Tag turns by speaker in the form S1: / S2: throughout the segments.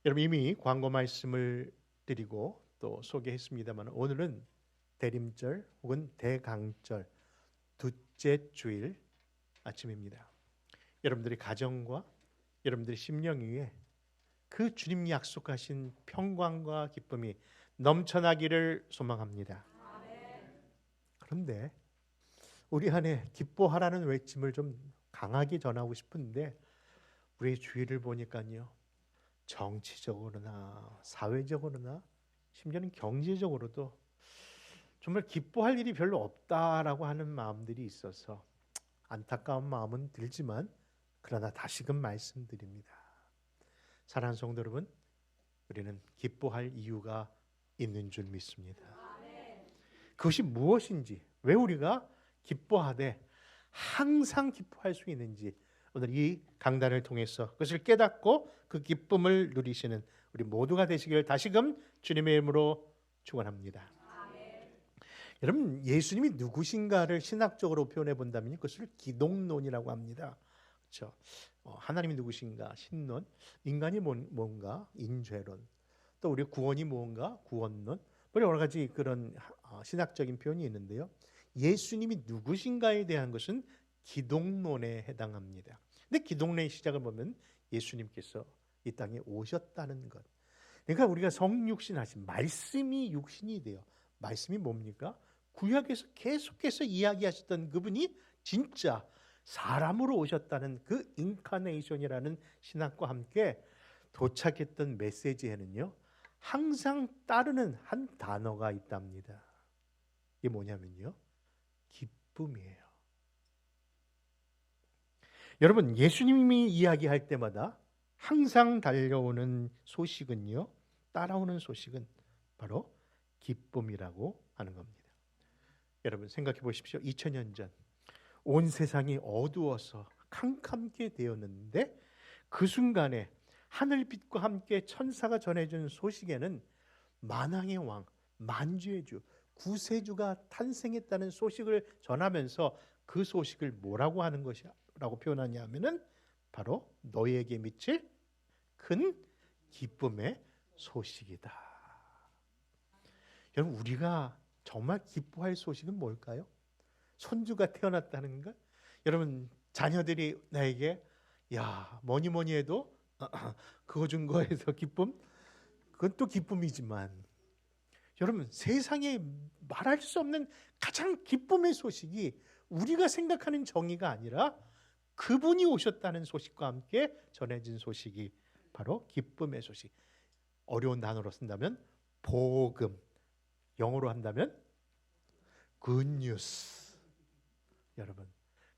S1: 여러분 이미 광고 말씀을 드리고 또 소개했습니다만 오늘은 대림절 혹은 대강절 둘째 주일 아침입니다. 여러분들의 가정과 여러분들의 심령 위에 그 주님 약속하신 평강과 기쁨이 넘쳐나기를 소망합니다. 그런데 우리 안에 기뻐하라는 외침을 좀 강하게 전하고 싶은데 우리의 주위를 보니까요, 정치적으로나 사회적으로나 심지어는 경제적으로도 정말 기뻐할 일이 별로 없다라고 하는 마음들이 있어서 안타까운 마음은 들지만 그러나 다시금 말씀드립니다. 사랑하는 성도 여러분, 우리는 기뻐할 이유가 있는 줄 믿습니다. 그것이 무엇인지, 왜 우리가 기뻐하되 항상 기뻐할 수 있는지 오늘 이 강단을 통해서 그것을 깨닫고 그 기쁨을 누리시는 우리 모두가 되시길 다시금 주님의 이름으로 축원합니다. 여러분, 예수님이 누구신가를 신학적으로 표현해 본다면 그것을 기독론이라고 합니다. 그렇죠? 하나님이 누구신가 신론, 인간이 뭔가 인죄론, 또 우리 구원이 뭔가 구원론, 여러 가지 그런 신학적인 표현이 있는데요. 예수님이 누구신가에 대한 것은 기독론에 해당합니다. 근데 기독론의 시작을 보면 예수님께서 이 땅에 오셨다는 것. 그러니까 우리가 성육신 하신 말씀이 육신이 돼요. 말씀이 뭡니까? 구약에서 계속해서 이야기하셨던 그분이 진짜 사람으로 오셨다는 그 인카네이션이라는 신학과 함께 도착했던 메시지에는요, 항상 따르는 한 단어가 있답니다. 이게 뭐냐면요, 기쁨이에요. 여러분, 예수님이 이야기할 때마다 항상 달려오는 소식은요, 따라오는 소식은 바로 기쁨이라고 하는 겁니다. 여러분 생각해 보십시오. 2000년 전 온 세상이 어두워서 캄캄게 되었는데 그 순간에 하늘빛과 함께 천사가 전해준 소식에는 만왕의 왕, 만주의 주, 구세주가 탄생했다는 소식을 전하면서 그 소식을 뭐라고 하는 것이라고 표현하냐면은 바로 너희에게 미칠 큰 기쁨의 소식이다. 여러분, 우리가 정말 기뻐할 소식은 뭘까요? 손주가 태어났다는 것? 여러분, 자녀들이 나에게 야, 뭐니 해도 그거 준 거에서 기쁨? 그건 또 기쁨이지만 여러분, 세상에 말할 수 없는 가장 기쁨의 소식이 우리가 생각하는 정의가 아니라 그분이 오셨다는 소식과 함께 전해진 소식이 바로 기쁨의 소식. 어려운 단어로 쓴다면 복음, 영어로 한다면 good news. 여러분,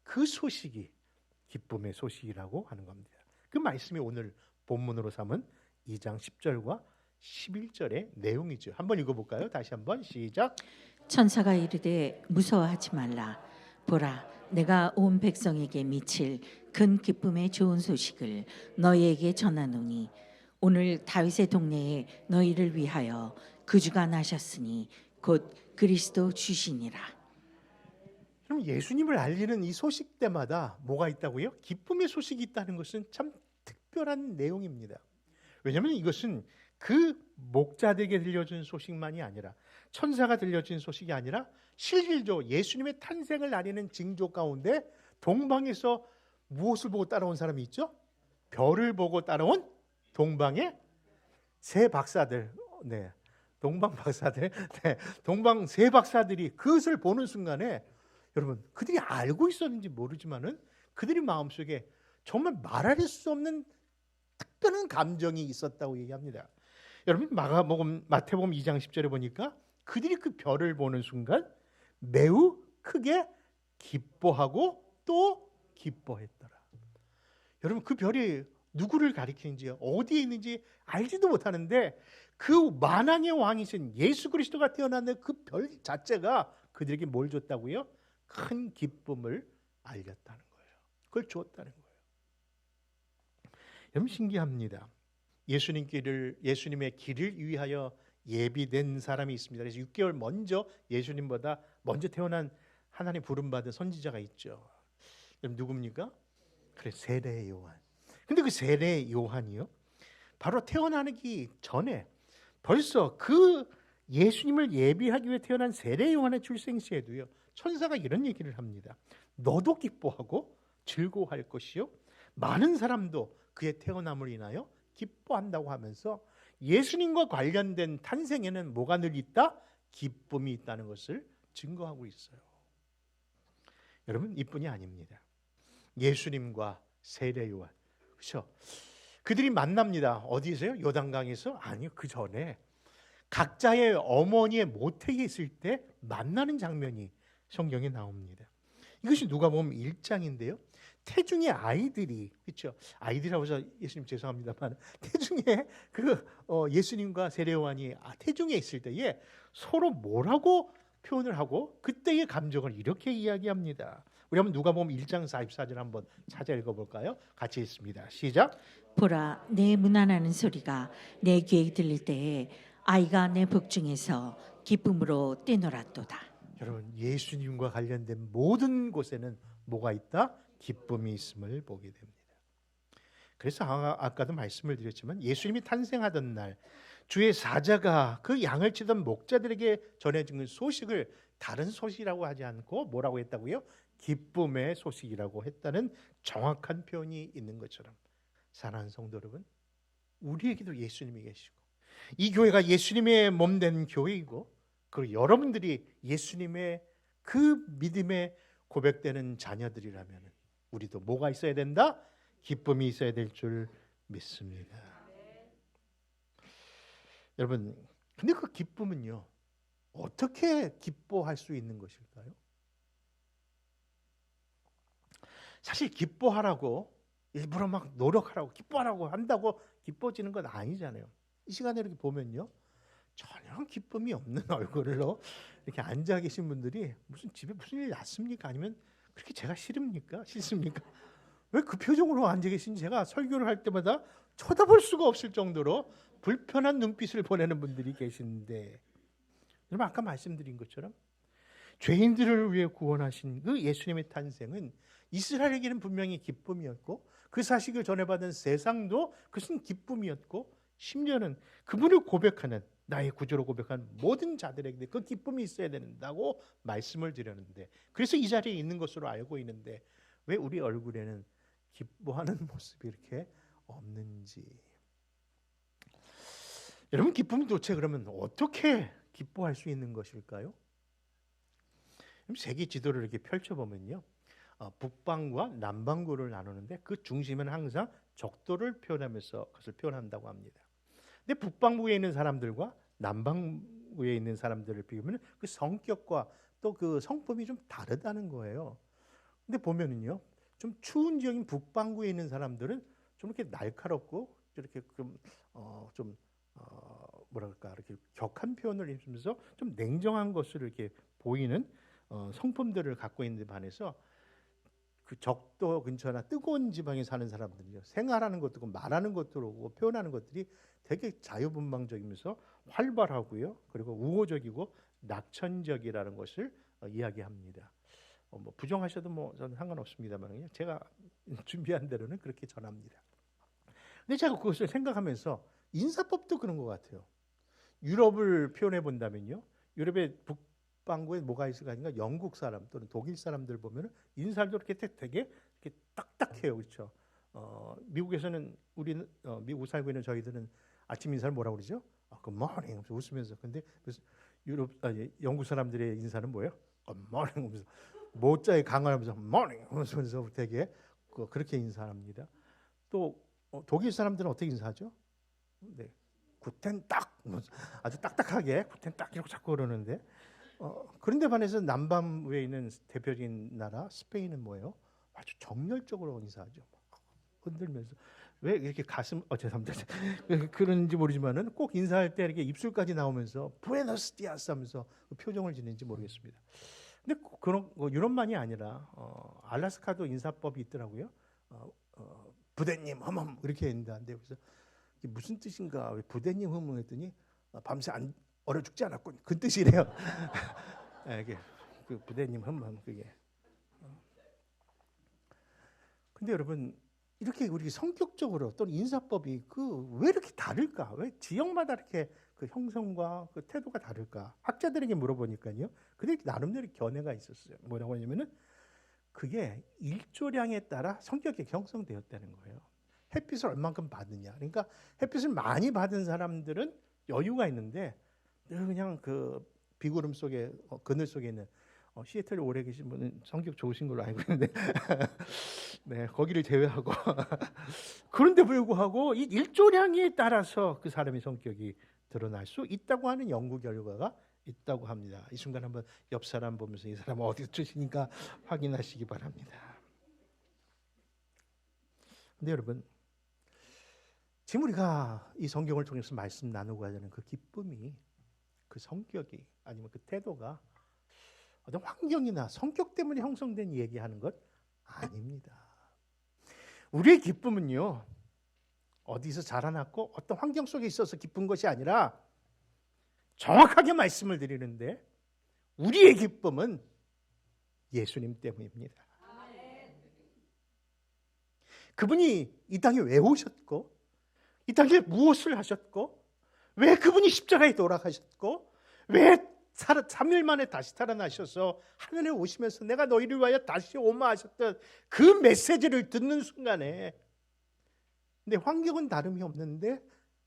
S1: 그 소식이 기쁨의 소식이라고 하는 겁니다. 그 말씀이 오늘 본문으로 삼은 2장 10절과 11절의 내용이죠. 한번 읽어볼까요? 다시 한번 시작.
S2: 천사가 이르되 무서워하지 말라. 보라, 내가 온 백성에게 미칠 큰 기쁨의 좋은 소식을 너희에게 전하노니 오늘 다윗의 동네에 너희를 위하여 구주가 나셨으니 곧 그리스도 주시니라.
S1: 그럼 예수님을 알리는 이 소식 때마다 뭐가 있다고요? 기쁨의 소식이 있다는 것은 참 특별한 내용입니다. 왜냐하면 이것은 그 목자들에게 들려준 소식만이 아니라 천사가 들려준 소식이 아니라 실질적으로 예수님의 탄생을 알리는 징조 가운데 동방에서 무엇을 보고 따라온 사람이 있죠? 별을 보고 따라온 동방의 새 박사들, 네, 동방 박사들, 네, 동방 새 박사들이 그것을 보는 순간에 여러분, 그들이 알고 있었는지 모르지만은 그들의 마음속에 정말 말할 수 없는 특별한 감정이 있었다고 얘기합니다. 여러분, 마태복음 2장 10절에 보니까 그들이 그 별을 보는 순간 매우 크게 기뻐하고 또 기뻐했더라. 여러분, 그 별이 누구를 가리키는지 어디에 있는지 알지도 못하는데 그 만왕의 왕이신 예수 그리스도가 태어나는 그 별 자체가 그들에게 뭘 줬다고요? 큰 기쁨을 알렸다는 거예요. 그걸 주었다는 거예요. 여러분, 신기합니다. 예수님의 길을 위하여 예비된 사람이 있습니다. 그래서 6개월 먼저 예수님보다 먼저 태어난 하나님 부름받은 선지자가 있죠. 여러분, 누굽니까? 그래, 세례 요한. 근데 그 세례 요한이요, 바로 태어나기 전에 벌써 그 예수님을 예비하기 위해 태어난 세례 요한의 출생 시에도요, 천사가 이런 얘기를 합니다. 너도 기뻐하고 즐거워할 것이요, 많은 사람도 그의 태어남을 인하여 기뻐한다고 하면서 예수님과 관련된 탄생에는 뭐가 늘 있다? 기쁨이 있다는 것을 증거하고 있어요. 여러분, 이뿐이 아닙니다. 예수님과 세례 요한, 그렇죠? 그들이 만납니다. 어디서요? 요단강에서? 아니요, 그 전에 각자의 어머니의 모태에 있을 때 만나는 장면이 성경에 나옵니다. 이것이 누가복음 1장인데요. 태중의 아이들이, 그렇죠? 아이들이라고 해서 예수님 죄송합니다만, 태중에 예수님과 세례 요한이 태중에 있을 때에 서로 뭐라고 표현을 하고 그때의 감정을 이렇게 이야기합니다. 우리 한번 누가복음 1장 44절 한번 찾아 읽어볼까요? 같이 읽습니다. 시작.
S2: 보라, 내 문안하는 소리가 내 귀에 들릴 때에 아이가 내 복중에서 기쁨으로 뛰놀았도다.
S1: 여러분, 예수님과 관련된 모든 곳에는 뭐가 있다? 기쁨이 있음을 보게 됩니다. 그래서 아까도 말씀을 드렸지만 예수님이 탄생하던 날 주의 사자가 그 양을 치던 목자들에게 전해주는 소식을 다른 소식이라고 하지 않고 뭐라고 했다고요? 기쁨의 소식이라고 했다는 정확한 표현이 있는 것처럼, 사랑하는 성도 여러분, 우리에게도 예수님이 계시고 이 교회가 예수님의 몸된 교회이고, 그리고 여러분들이 예수님의 그 믿음에 고백되는 자녀들이라면 우리도 뭐가 있어야 된다? 기쁨이 있어야 될 줄 믿습니다. 여러분, 근데 그 기쁨은요, 어떻게 기뻐할 수 있는 것일까요? 사실 기뻐하라고 일부러 막 노력하라고 기뻐하라고 한다고 기뻐지는 건 아니잖아요. 이 시간에 이렇게 보면요, 전혀 기쁨이 없는 얼굴로 이렇게 앉아 계신 분들이 무슨 집에 무슨 일 났습니까? 아니면 그렇게 제가 싫습니까? 왜 그 표정으로 앉아 계신지 제가 설교를 할 때마다 쳐다볼 수가 없을 정도로 불편한 눈빛을 보내는 분들이 계신데, 여러분 아까 말씀드린 것처럼 죄인들을 위해 구원하신 그 예수님의 탄생은 이스라엘에게는 분명히 기쁨이었고, 그 사실을 전해받은 세상도 그것은 기쁨이었고, 심지어는 그분을 고백하는, 나의 구주로 고백한 모든 자들에게 그 기쁨이 있어야 된다고 말씀을 드렸는데, 그래서 이 자리에 있는 것으로 알고 있는데 왜 우리 얼굴에는 기뻐하는 모습이 이렇게 없는지. 여러분, 기쁨이 도대체 그러면 어떻게 기뻐할 수 있는 것일까요? 세계 지도를 이렇게 펼쳐보면요, 북반구와 남반구를 나누는데 그 중심은 항상 적도를 표현하면서 그것을 표현한다고 합니다. 근데 북반구에 있는 사람들과 남반구에 있는 사람들을 비교하면 그 성격과 또 그 성품이 좀 다르다는 거예요. 근데 보면은요, 좀 추운 지역인 북반구에 있는 사람들은 좀 이렇게 날카롭고 이렇게 뭐랄까, 이렇게 격한 표현을 쓰면서 좀 냉정한 것을 이렇게 보이는 성품들을 갖고 있는 데 반해서 그 적도 근처나 뜨거운 지방에 사는 사람들은요, 생활하는 것도 말하는 것도 그렇고 표현하는 것들이 되게 자유분방적이면서 활발하고요, 그리고 우호적이고 낙천적이라는 것을 이야기합니다. 뭐 부정하셔도 뭐 저는 상관없습니다만 제가 준비한 대로는 그렇게 전합니다. 근데 제가 그것을 생각하면서 인사법도 그런 것 같아요. 유럽을 표현해 본다면요, 유럽의 북반구에 뭐가 있을까 하니까 영국 사람 또는 독일 사람들 보면 인사도 이렇게 되게 이렇게 딱딱해요, 그렇죠? 미국에서는 우리는 미국 살고 있는 저희들은 아침 인사를 뭐라고 그러죠? 굿모닝 웃으면서. 근데 영국 사람들의 인사는 뭐예요? 굿모닝 하면서 모자에 강화하면서 모닝 하면서 되게 그렇게 인사합니다. 또 독일 사람들은 어떻게 인사하죠? 네, 구텐 딱, 아주 딱딱하게 구텐 딱 이렇게 자꾸 그러는데, 그런데 반해서 남반구에 있는 대표적인 나라 스페인은 뭐예요? 아주 정열적으로 인사하죠. 흔들면서. 왜 이렇게 가슴 죄송합니다. 그런지 모르지만은 꼭 인사할 때 이렇게 입술까지 나오면서 부에노스 디아스 하면서 그 표정을 짓는지 모르겠습니다. 근데 그런 유럽만이 아니라 알라스카도 인사법이 있더라고요. 부대님 흠흠 이렇게 인사한데, 그래서 이게 무슨 뜻인가, 왜 부대님 흠흠 했더니 밤새 안 얼어 죽지 않았군, 그 뜻이래요. 이게 부대님 흠흠 그게. 근데 여러분, 이렇게 우리 성격적으로 또는 인사법이 왜 이렇게 다를까? 왜 지역마다 이렇게 그 형성과 그 태도가 다를까? 학자들에게 물어보니까요. 그들이 나름대로 견해가 있었어요. 뭐라고 하냐면은 그게 일조량에 따라 성격이 형성되었다는 거예요. 햇빛을 얼만큼 받느냐. 그러니까 햇빛을 많이 받은 사람들은 여유가 있는데 그냥 그 비구름 속에 그늘 속에 있는 시애틀에 오래 계신 분은 성격 좋으신 걸로 알고 있는데 네, 거기를 제외하고 그런데 불구하고 이 일조량에 따라서 그 사람의 성격이 드러날 수 있다고 하는 연구 결과가 있다고 합니다. 이 순간 한번 옆 사람 보면서 이 사람 어디서 출신인가 확인하시기 바랍니다. 근데 여러분, 지금 우리가 이 성경을 통해서 말씀 나누고 하자는 그 기쁨이, 그 성격이 아니면 그 태도가 어떤 환경이나 성격 때문에 형성된 얘기하는 것 아닙니다. 우리의 기쁨은요, 어디서 자라났고 어떤 환경 속에 있어서 기쁜 것이 아니라 정확하게 말씀을 드리는데 우리의 기쁨은 예수님 때문입니다. 그분이 이 땅에 왜 오셨고 이 땅에 무엇을 하셨고 왜 그분이 십자가에 돌아가셨고 왜 3일 만에 다시 살아나셔서 하늘에 오시면서 내가 너희를 위하여 다시 오마 하셨던 그 메시지를 듣는 순간에 내 환경은 다름이 없는데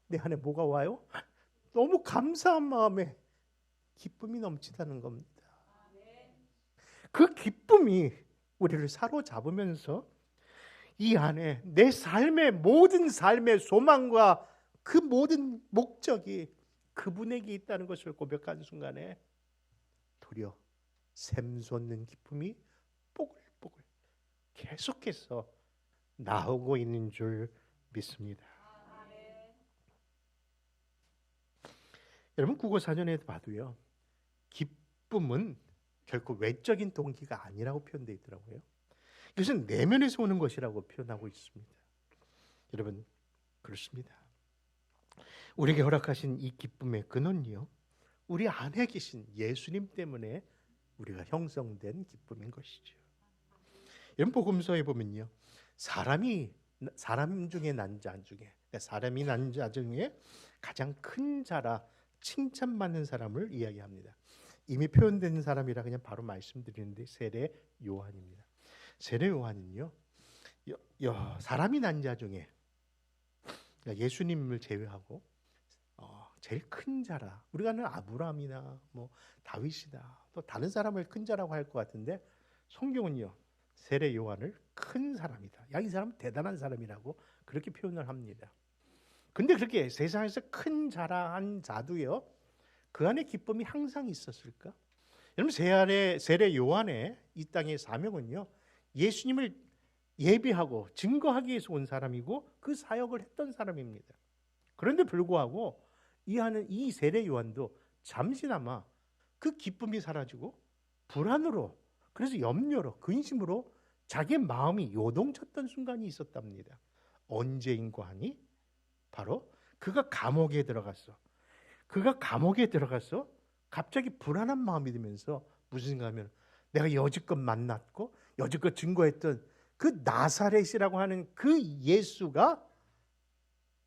S1: 내 안에 뭐가 와요? 너무 감사한 마음에 기쁨이 넘치다는 겁니다. 그 기쁨이 우리를 사로잡으면서 이 안에 내 삶의 모든 삶의 소망과 그 모든 목적이 그분에게 있다는 것을 고백하는 순간에 도리어 샘솟는 기쁨이 뽀글뽀글 계속해서 나오고 있는 줄 믿습니다. 여러분 국어사전에도 봐도요, 기쁨은 결코 외적인 동기가 아니라고 표현되어 있더라고요. 이것은 내면에서 오는 것이라고 표현하고 있습니다. 여러분 그렇습니다. 우리에게 허락하신 이 기쁨의 근원이요, 우리 안에 계신 예수님 때문에 우리가 형성된 기쁨인 것이죠. 여러분 복음서에 보면요, 사람 중에 난 자 중에, 사람이 난 자 중에 가장 큰 자라 칭찬받는 사람을 이야기합니다. 이미 표현된 사람이라 그냥 바로 말씀드리는데 세례 요한입니다. 세례 요한은요, 사람이 난 자 중에 예수님을 제외하고 제일 큰 자라. 우리가 아는 아브라함이나 뭐 다윗이나 또 다른 사람을 큰 자라고 할 것 같은데 성경은요, 세례 요한을 큰 사람이다. 야, 이 사람은 대단한 사람이라고 그렇게 표현을 합니다. 근데 그렇게 세상에서 큰 자라 한 자도요, 그 안에 기쁨이 항상 있었을까? 여러분 세례 요한의 이 땅의 사명은요, 예수님을 예비하고 증거하기 위해서 온 사람이고 그 사역을 했던 사람입니다. 그런데 불구하고 이 세례 요한도 잠시나마 그 기쁨이 사라지고 불안으로, 그래서 염려로, 근심으로 자기의 마음이 요동쳤던 순간이 있었답니다. 언제인고 하니 바로 그가 감옥에 들어갔어. 갑자기 불안한 마음이 들면서 무슨 생각하면 내가 여지껏 만났고 여지껏 증거했던 그 나사렛이라고 하는 그 예수가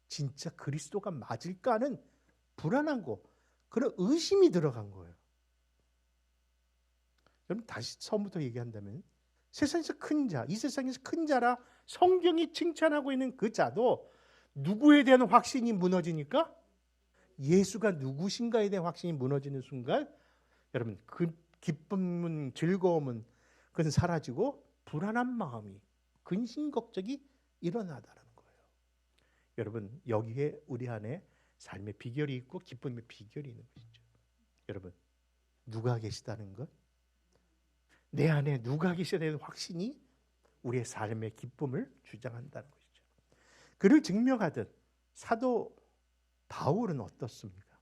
S1: 진짜 그리스도가 맞을까 하는 불안한 거, 그런 의심이 들어간 거예요. 여러분 다시 처음부터 얘기한다면 세상에서 큰 자, 이 세상에서 큰 자라 성경이 칭찬하고 있는 그 자도 누구에 대한 확신이 무너지니까 예수가 누구신가에 대한 확신이 무너지는 순간 여러분 그 기쁨은, 즐거움은 그건 사라지고 불안한 마음이, 근심 걱정이 일어나다는 거예요. 여러분 여기에 우리 안에 삶의 비결이 있고 기쁨의 비결이 있는 것이죠. 여러분 누가 계시다는 것, 내 안에 누가 계시다는 확신이 우리의 삶의 기쁨을 주장한다는 것이죠. 그를 증명하듯 사도 바울은 어떻습니까?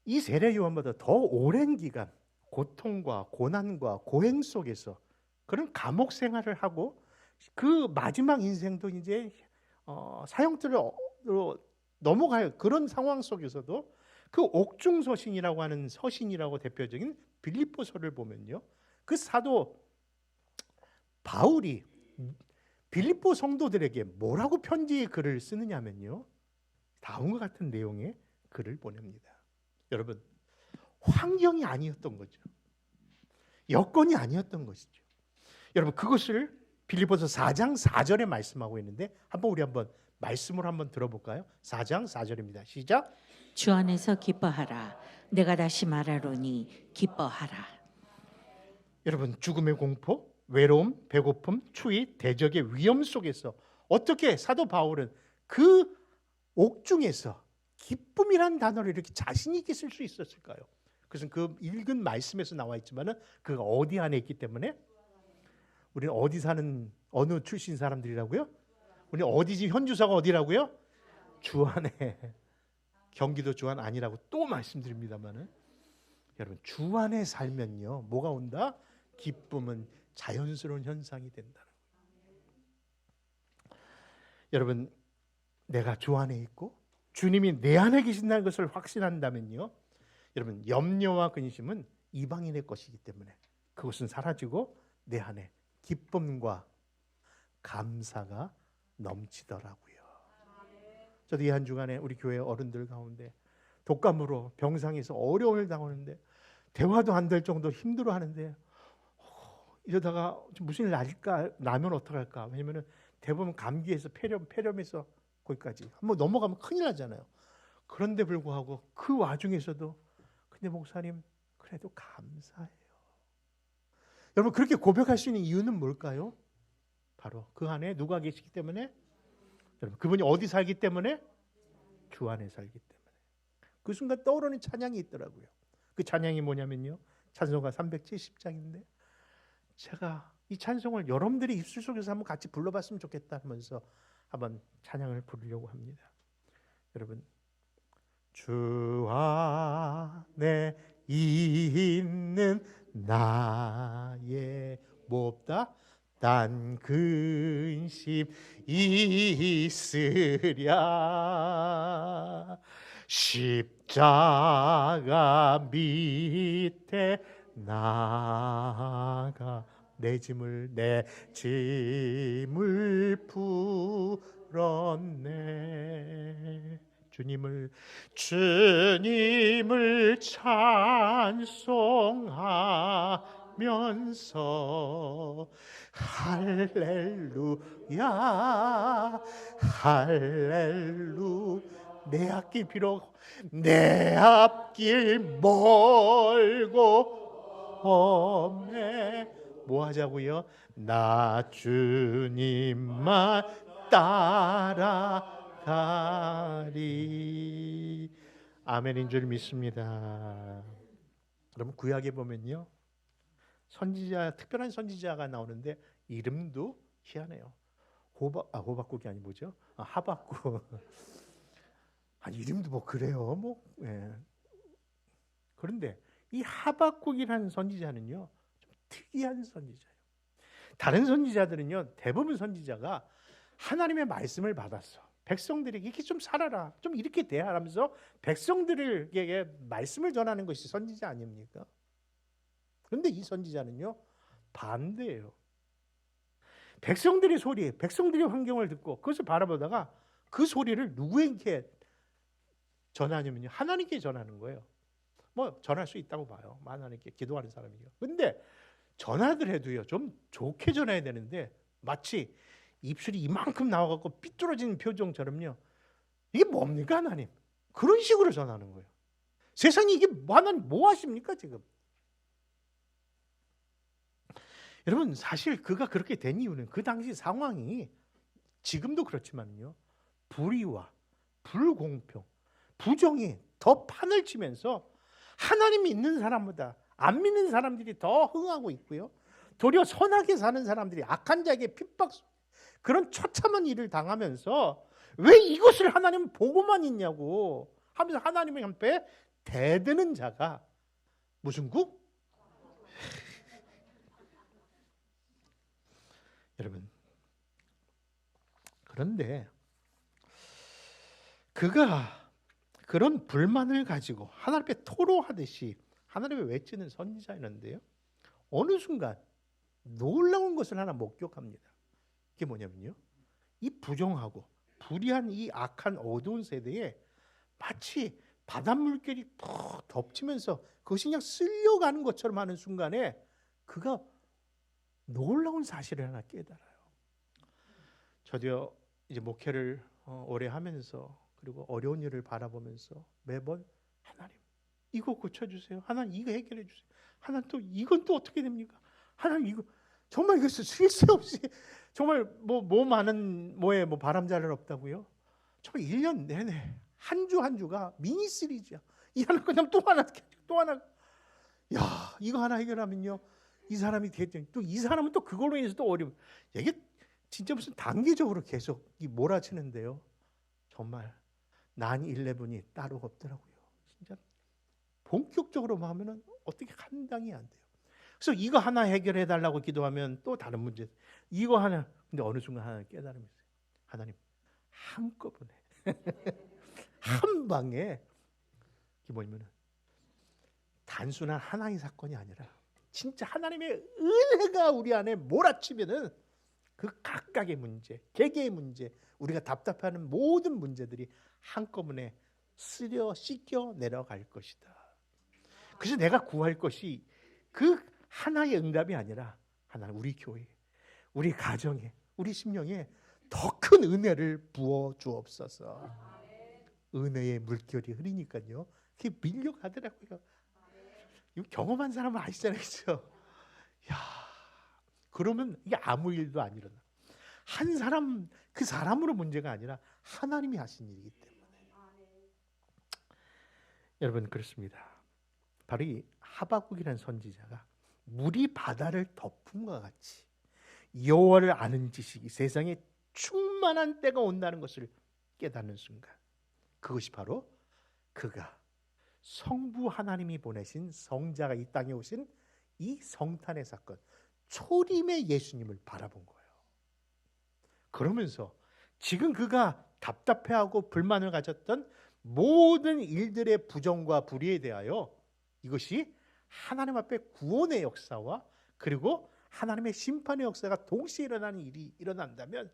S1: 이 세례 요한보다 더 오랜 기간 고통과 고난과 고행 속에서 그런 감옥 생활을 하고 그 마지막 인생도 이제 사형틀로 넘어갈 그런 상황 속에서도 그 옥중서신이라고 하는 서신이라고 대표적인 빌립보서를 보면요, 그 사도 바울이 빌립보 성도들에게 뭐라고 편지의 글을 쓰느냐면요, 다음과 같은 내용의 글을 보냅니다. 여러분, 환경이 아니었던 거죠. 여건이 아니었던 것이죠. 여러분, 그것을 빌립보서 4장 4절에 말씀하고 있는데 우리 한번 말씀을 한번 들어볼까요? 4장 4절입니다. 시작.
S2: 주 안에서 기뻐하라. 내가 다시 말하노니 기뻐하라.
S1: 여러분, 죽음의 공포, 외로움, 배고픔, 추위, 대적의 위험 속에서 어떻게 사도 바울은 그 옥중에서 기쁨이라는 단어를 이렇게 자신 있게 쓸 수 있었을까요? 그것은 그 읽은 말씀에서 나와 있지만은 그가 어디 안에 있기 때문에. 우리는 어디 사는 어느 출신 사람들이라고요? 우리 어디 집 현주소가 어디라고요? 주안에. 경기도 주안 아니라고 또 말씀드립니다만은, 여러분, 주안에 살면요 뭐가 온다? 기쁨은 자연스러운 현상이 된다는 거예요. 여러분, 내가 주 안에 있고 주님이 내 안에 계신다는 것을 확신한다면요, 여러분, 염려와 근심은 이방인의 것이기 때문에 그것은 사라지고 내 안에 기쁨과 감사가 넘치더라고요. 저도 이 한 주간에 우리 교회 어른들 가운데 독감으로 병상에서 어려움을 당하는데 대화도 안 될 정도로 힘들어하는데, 이러다가 무슨 일 나면 어떡할까? 왜냐면 대부분 감기에서 폐렴에서 거기까지 한번 넘어가면 큰일 나잖아요. 그런데 불구하고 그 와중에서도 근데 목사님 그래도 감사해요. 여러분, 그렇게 고백할 수 있는 이유는 뭘까요? 바로 그 안에 누가 계시기 때문에. 여러분, 그분이 어디 살기 때문에? 주 안에 살기 때문에. 그 순간 떠오르는 찬양이 있더라고요. 그 찬양이 뭐냐면요, 찬송가 370장인데 제가 이 찬송을 여러분들이 입술 속에서 한번 같이 불러봤으면 좋겠다 하면서 한번 찬양을 부르려고 합니다. 여러분, 주 안에 있는 나의 몹다 딴 근심 있으랴. 십자가 밑에 나가 내 짐을 풀었네. 주님을 찬송하면서 할렐루야 할렐루. 내 앞길 비록 내 앞길 멀고 험해, 뭐 하자고요? 나 주님만 따라가리. 아멘인 줄 믿습니다. 여러분, 구약에 보면요, 선지자, 특별한 선지자가 나오는데 이름도 희한해요. 호박국이 아니 뭐죠? 하박국. 아니, 이름도 뭐 그래요. 뭐 예. 그런데 이 하박국이라는 선지자는요 좀 특이한 선지자예요. 다른 선지자들은요, 대부분 선지자가 하나님의 말씀을 받았어. 백성들에게 이렇게 좀 살아라, 좀 이렇게 대하라면서 백성들에게 말씀을 전하는 것이 선지자 아닙니까? 그런데 이 선지자는요 반대예요. 백성들의 소리, 백성들의 환경을 듣고 그것을 바라보다가 그 소리를 누구에게 전하냐면요, 하나님께 전하는 거예요. 뭐 전할 수 있다고 봐요, 하나님께 기도하는 사람이요. 근데 전하더라도요 좀 좋게 전해야 되는데 마치 입술이 이만큼 나와갖고 삐뚤어진 표정처럼요, 이게 뭡니까 하나님? 그런 식으로 전하는 거예요. 세상에 이게 하나님 뭐 하십니까 지금? 여러분, 사실 그가 그렇게 된 이유는 그 당시 상황이 지금도 그렇지만요, 불의와 불공평, 부정이 더 판을 치면서 하나님 믿는 사람보다 안 믿는 사람들이 더 흥하고 있고요, 도리어 선하게 사는 사람들이 악한 자에게 핍박, 그런 처참한 일을 당하면서 왜 이것을 하나님 보고만 있냐고 하면서 하나님의 앞에 대드는 자가 무슨 국? 여러분, 그런데 그가 그런 불만을 가지고 하나님 앞에 토로하듯이 하나님을 외치는 선지자였는데요, 어느 순간 놀라운 것을 하나 목격합니다. 그게 뭐냐면요, 이 부정하고 불의한 이 악한 어두운 세대에 마치 바닷물결이 푹 덮치면서 그것이 그냥 쓸려가는 것처럼 하는 순간에 그가 놀라운 사실을 하나 깨달아요. 저도요, 이제 목회를 오래 하면서 그리고 어려운 일을 바라보면서 매번 하나님 이거 고쳐주세요. 하나님 이거 해결해 주세요. 하나님 또 이건 또 어떻게 됩니까? 하나님 이거 정말 이거 쉴 새 없이 정말 뭐 많은 뭐에 뭐 바람잘 일 없다고요? 정말 1년 내내 한 주 한 주가 미니 시리즈야. 이 하나 끝나면 또 하나 또 하나. 야, 이거 하나 해결하면요 이 사람이 되겠더니 또 이 사람은 또 그걸로 인해서 또 어려움. 이게 진짜 무슨 단계적으로 계속 이 몰아치는데요. 정말 9/11이 따로 없더라고요. 진짜 본격적으로 하면은 어떻게 감당이 안 돼요. 그래서 이거 하나 해결해 달라고 기도하면 또 다른 문제. 이거 하나. 근데 어느 순간 하나 깨달음이 있어요. 하나님 한꺼번에 한 방에 이게 뭐냐면은 단순한 하나의 사건이 아니라 진짜 하나님의 은혜가 우리 안에 몰아치면은 그 각각의 문제, 개개의 문제, 우리가 답답해하는 모든 문제들이 한꺼번에 씻겨 내려갈 것이다. 그래서 내가 구할 것이 그 하나의 응답이 아니라 하나님 우리 교회, 우리 가정에, 우리 심령에 더 큰 은혜를 부어 주옵소서. 은혜의 물결이 흐르니까요, 그게 밀려가더라고요. 이거 경험한 사람은 아시잖아요, 그렇죠? 야, 그러면 이게 아무 일도 안 일어나. 한 사람 그 사람으로 문제가 아니라 하나님이 하신 일이기 때문에. 여러분 그렇습니다. 바로 이 하박국이라는 선지자가 물이 바다를 덮음과 같이 여호와를 아는 지식이 세상에 충만한 때가 온다는 것을 깨닫는 순간, 그것이 바로 그가 성부 하나님이 보내신 성자가 이 땅에 오신 이 성탄의 사건, 초림의 예수님을 바라본 거예요. 그러면서 지금 그가 답답해하고 불만을 가졌던 모든 일들의 부정과 불의에 대하여 이것이 하나님 앞에 구원의 역사와 그리고 하나님의 심판의 역사가 동시에 일어나는 일이 일어난다면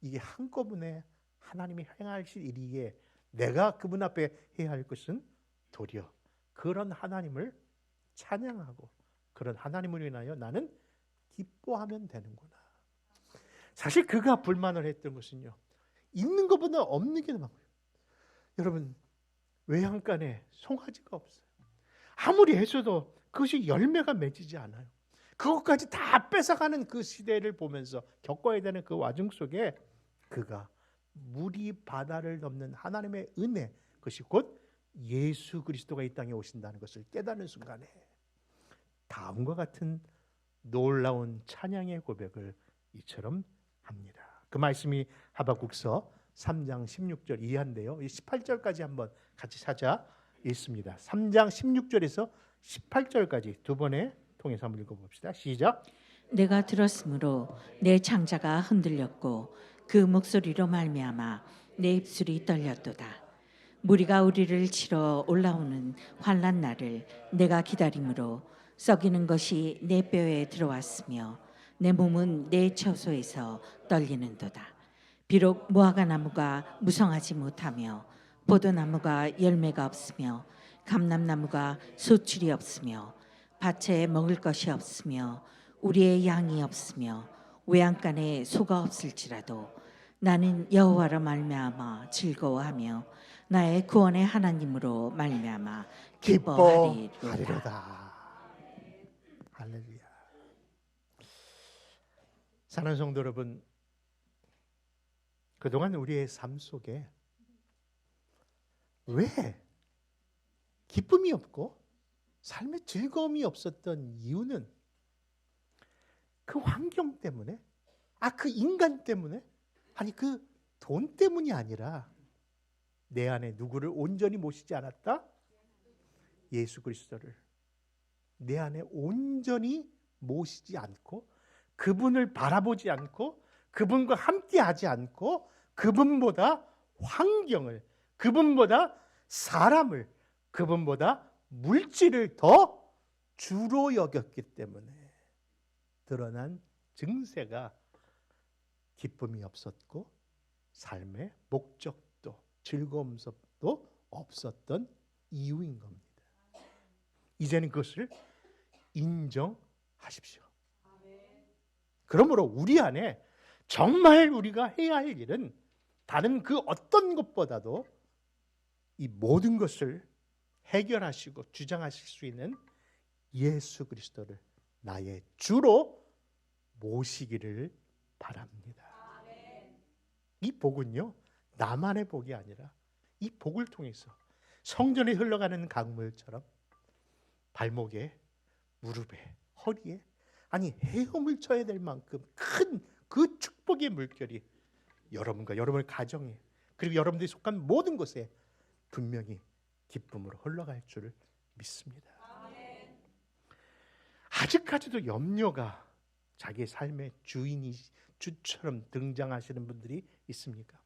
S1: 이게 한꺼번에 하나님이 행하실 일이기에 내가 그분 앞에 해야 할 것은 도리어 그런 하나님을 찬양하고 그런 하나님을 인하여 나는 기뻐하면 되는구나. 사실 그가 불만을 했던 것은요, 있는 것보다 없는 게 많아요. 여러분, 외양간에 송아지가 없어요. 아무리 해줘도 그것이 열매가 맺히지 않아요. 그것까지 다 뺏어가는 그 시대를 보면서 겪어야 되는 그 와중 속에 그가 물이 바다를 넘는 하나님의 은혜, 그것이 곧 예수 그리스도가 이 땅에 오신다는 것을 깨닫는 순간에 다음과 같은 놀라운 찬양의 고백을 이처럼 합니다. 그 말씀이 하박국서 3장 16절 이하인데요. 18절까지 한번 같이 찾아 읽습니다. 3장 16절에서 18절까지 두 번에 통해서 한번 읽어봅시다. 시작.
S2: 내가 들었으므로 내 창자가 흔들렸고 그 목소리로 말미암아 내 입술이 떨렸도다. 무리가 우리를 치러 올라오는 환난 날을 내가 기다림으로 썩이는 것이 내 뼈에 들어왔으며 내 몸은 내 처소에서 떨리는도다. 비록 무화과 나무가 무성하지 못하며 포도나무가 열매가 없으며 감람나무가 소출이 없으며 밭에 먹을 것이 없으며 우리의 양이 없으며 외양간에 소가 없을지라도 나는 여호와로 말미암아 즐거워하며 나의 구원의 하나님으로 말미암아 기뻐하리로다.
S1: 기뻐하리로다. 할렐루야. 사랑하는 성도 여러분, 그동안 우리의 삶 속에 왜 기쁨이 없고 삶의 즐거움이 없었던 이유는 그 환경 때문에, 그 인간 때문에, 아니 그 돈 때문이 아니라 내 안에 누구를 온전히 모시지 않았다? 예수 그리스도를 내 안에 온전히 모시지 않고 그분을 바라보지 않고 그분과 함께하지 않고 그분보다 환경을, 그분보다 사람을, 그분보다 물질을 더 주로 여겼기 때문에 드러난 증세가 기쁨이 없었고 삶의 목적도 즐거움도 없었던 이유인 겁니다. 이제는 그것을 인정하십시오. 그러므로 우리 안에 정말 우리가 해야 할 일은 다른 그 어떤 것보다도 이 모든 것을 해결하시고 주장하실 수 있는 예수 그리스도를 나의 주로 모시기를 바랍니다. 이 복은요, 나만의 복이 아니라 이 복을 통해서 성전에 흘러가는 강물처럼 발목에, 무릎에, 허리에, 아니 헤엄을 쳐야 될 만큼 큰 그 축복의 물결이 여러분과 여러분의 가정에, 그리고 여러분들이 속한 모든 곳에 분명히 기쁨으로 흘러갈 줄을 믿습니다. 아직까지도 염려가 자기의 삶의 주처럼 등장하시는 분들이 있습니까?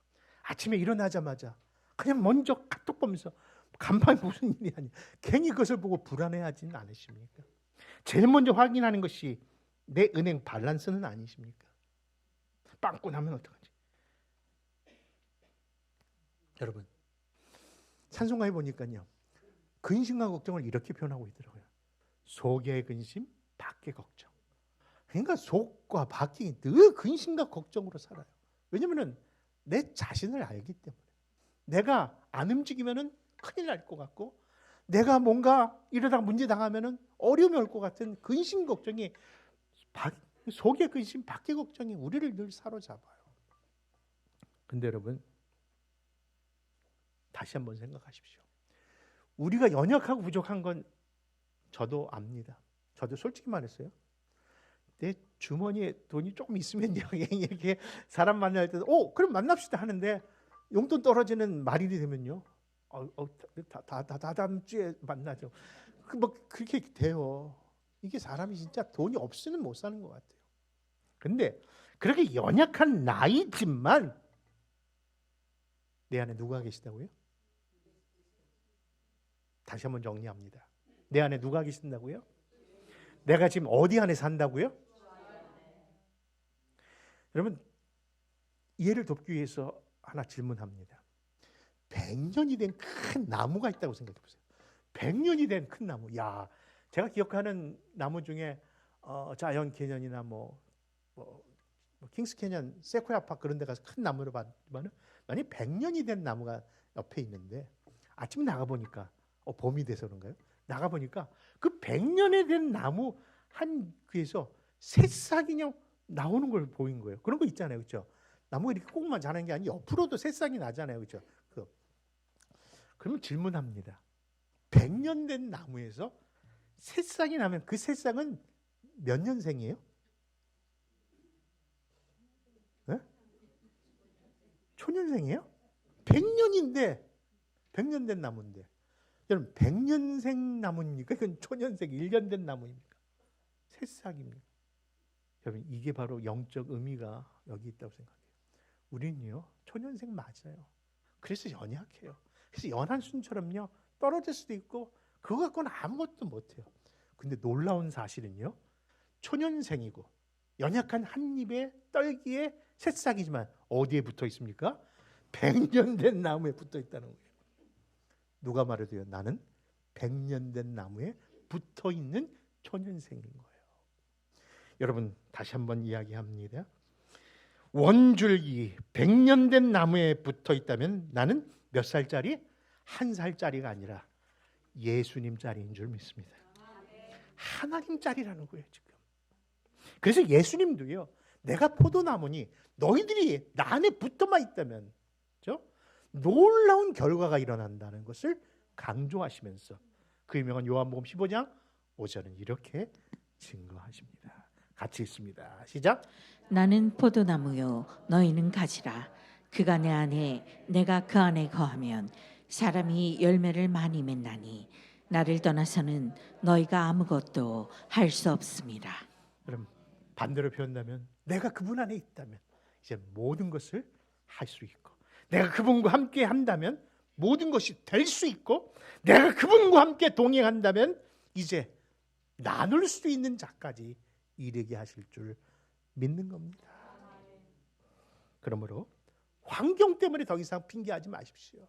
S1: 아침에 일어나자마자 그냥 먼저 카톡 보면서 간만에 무슨 일이 아니야, 괜히 그것을 보고 불안해하지는 않으십니까? 제일 먼저 확인하는 것이 내 은행 밸런스는 아니십니까? 빵꾸 나면 어떡하지? 여러분, 찬송가에 보니까요, 근심과 걱정을 이렇게 표현하고 있더라고요. 속의 근심, 밖의 걱정. 그러니까 속과 밖이 늘 근심과 걱정으로 살아요. 왜냐하면 내 자신을 알기 때문에. 내가 안 움직이면 큰일 날 것 같고, 내가 뭔가 이러다가 문제 당하면 어려움이 올 것 같은 근심 걱정이, 속의 근심, 밖의 걱정이 우리를 늘 사로잡아요. 근데 여러분, 다시 한번 생각하십시오. 우리가 연약하고 부족한 건 저도 압니다. 저도 솔직히 말했어요. 내 주머니에 돈이 조금 있으면 이렇게 사람 만날 때도 그럼 만납시다 하는데, 용돈 떨어지는 말일이 되면요, 다음 주에 만나죠. 그렇게 돼요. 이게 사람이 진짜 돈이 없으면 못 사는 것 같아요. 근데 그렇게 연약한 나이지만 내 안에 누가 계시다고요? 다시 한번 정리합니다. 내 안에 누가 계신다고요? 내가 지금 어디 안에 산다고요? 여러분, 이해를 돕기 위해서 하나 질문합니다. 100년이 된 큰 나무가 있다고 생각해 보세요. 100년이 된 큰 나무. 야, 제가 기억하는 나무 중에 자이언트 캐년이나 킹스 캐년, 세코야 파크 그런 데 가서 큰 나무를 봤지만, 만약 100년이 된 나무가 옆에 있는데, 아침에 나가 보니까 봄이 돼서 그런가요? 나가 보니까 그 100년에 된 나무 한 귀에서 새싹이 그냥 나오는 걸 보인 거예요. 그런 거 있잖아요, 그렇죠? 나무가 이렇게 꼭만 자라는 게 아니고 옆으로도 새싹이 나잖아요, 그렇죠? 그러면 질문합니다. 100년 된 나무에서 새싹이 나면 그 새싹은 몇 년생이에요? 네? 초년생이에요? 100년인데, 100년 된 나무인데, 여러분 100년생 나무입니까? 이건 초년생 1년 된 나무입니까? 새싹입니까? 여러분, 이게 바로 영적 의미가 여기 있다고 생각해요. 우리는요, 초년생 맞아요. 그래서 연약해요. 그래서 연한 순처럼요, 떨어질 수도 있고 그거 갖고는 아무것도 못해요. 근데 놀라운 사실은요, 초년생이고 연약한 한 입의 떨기의 새싹이지만 어디에 붙어 있습니까? 100년 된 나무에 붙어 있다는 거예요. 누가 말해도요, 나는 100년 된 나무에 붙어 있는 초년생인 거예요. 여러분, 다시 한번 이야기합니다. 원줄기 100년 된 나무에 붙어 있다면 나는 몇 살짜리? 1살짜리가 아니라 예수님짜리인 줄 믿습니다. 하나님짜리라는 거예요, 지금. 그래서 예수님도요, 내가 포도나무니 너희들이 나 안에 붙어만 있다면, 그렇죠? 놀라운 결과가 일어난다는 것을 강조하시면서 그 유명한 요한복음 15장 5절은 이렇게 증거하십니다. 같이 읽습니다. 시작.
S2: 나는 포도나무요 너희는 가지라. 그가 내 안에 내가 그 안에 거하면 사람이 열매를 많이 맺나니 나를 떠나서는 너희가 아무것도 할 수 없습니다.
S1: 그럼 반대로 표현하면, 내가 그분 안에 있다면 이제 모든 것을 할 수 있고, 내가 그분과 함께 한다면 모든 것이 될 수 있고, 내가 그분과 함께 동행한다면 이제 나눌 수 있는 자까지 이르게 하실 줄 믿는 겁니다. 그러므로 환경 때문에 더 이상 핑계하지 마십시오.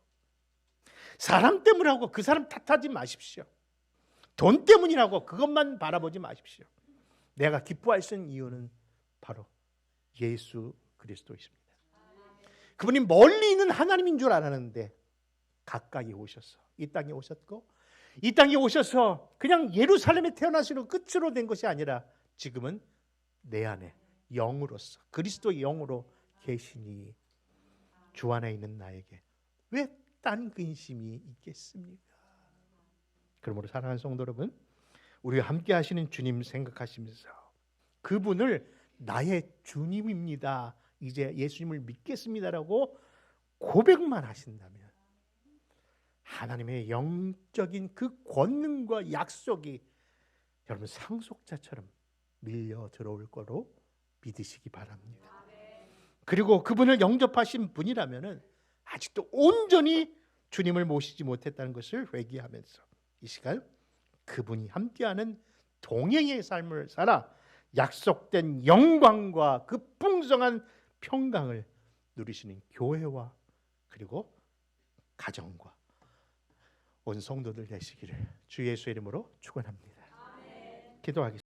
S1: 사람 때문에 하고 그 사람 탓하지 마십시오. 돈 때문이라고 그것만 바라보지 마십시오. 내가 기뻐할 수 있는 이유는 바로 예수 그리스도이십니다. 그분이 멀리 있는 하나님인 줄 알았는데 가까이 오셔서 이 땅에 오셨고, 이 땅에 오셔서 그냥 예루살렘에 태어나시는 끝으로 된 것이 아니라 지금은 내 안에 영으로서 그리스도의 영으로 계시니 주 안에 있는 나에게 왜 딴 근심이 있겠습니까? 그러므로 사랑하는 성도 여러분, 우리와 함께 하시는 주님 생각하시면서 그분을 나의 주님입니다, 이제 예수님을 믿겠습니다라고 고백만 하신다면 하나님의 영적인 그 권능과 약속이 여러분 상속자처럼 밀려 들어올 거로 믿으시기 바랍니다. 그리고 그분을 영접하신 분이라면 아직도 온전히 주님을 모시지 못했다는 것을 회개하면서 이 시간 그분이 함께하는 동행의 삶을 살아 약속된 영광과 그 풍성한 평강을 누리시는 교회와 그리고 가정과 온 성도들 되시기를 주 예수의 이름으로 축원합니다. 기도하겠습니다.